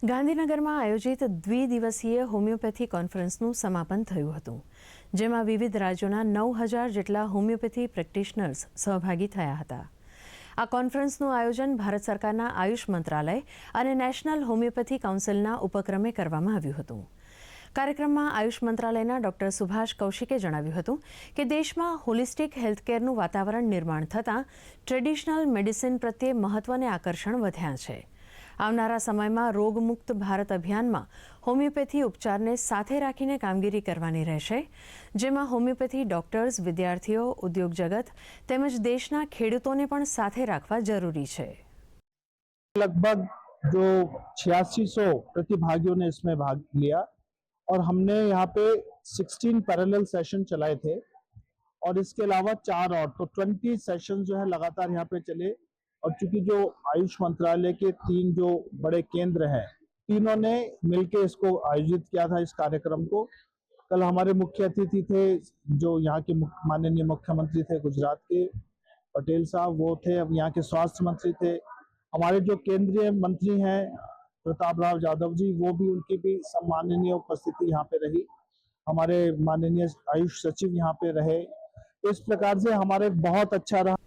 ગાંધીનગરમાં આયોજિત દ્વિદિવસીય હોમિયોપેથી કોન્ફરન્સનું સમાપન થયું હતું, જેમાં વિવિધ રાજ્યોના 9,000 જેટલા હોમિયોપેથી પ્રેક્ટિશનર્સ સહભાગી થયા હતા. આ કોન્ફરન્સનું આયોજન ભારત સરકારના આયુષ મંત્રાલય અને નેશનલ હોમિયોપેથી કાઉન્સિલના ઉપક્રમે કરવામાં આવ્યું હતું. કાર્યક્રમમાં આયુષ મંત્રાલયના ડોક્ટર સુભાષ કૌશિકે જણાવ્યું હતું કે દેશમાં હોલિસ્ટિક હેલ્થકેરનું વાતાવરણ નિર્માણ થતાં ટ્રેડિશનલ મેડિસિન પ્રત્યે મહત્વ અને આકર્ષણ વધ્યા છે. આવનારા સમયમાં રોગમુક્ત ભારત અભિયાનમાં હોમિયોપેથી ઉપચારને સાથે રાખીને કામગીરી કરવાની રહેશે, જેમાં હોમિયોપેથી ડોક્ટર્સ, વિદ્યાર્થીઓ, ઉદ્યોગ જગત તેમજ દેશના ખેડૂતોને પણ સાથે રાખવા જરૂરી છે. लगभग जो 8600 प्रतिभागियों ने इसमें भाग लिया और हमने यहाँ पे 16 पैरेलल सेशन चलाए थे और इसके अलावा 4 और तो 20 सेशन जो है लगातार यहाँ पे चले. और चूंकि जो आयुष मंत्रालय के 3 जो बड़े केंद्र हैं, तीनों ने मिलकर इसको आयोजित किया था. इस कार्यक्रम को कल हमारे मुख्य अतिथि थे जो यहाँ के माननीय मुख्यमंत्री थे गुजरात के पटेल साहब, वो थे. अब यहाँ के स्वास्थ्य मंत्री थे. हमारे जो केंद्रीय मंत्री हैं प्रताप राव यादव जी, वो भी उनकी भी सम्माननीय उपस्थिति यहाँ पे रही. हमारे माननीय आयुष सचिव यहाँ पे रहे. इस प्रकार से हमारे बहुत अच्छा रहा.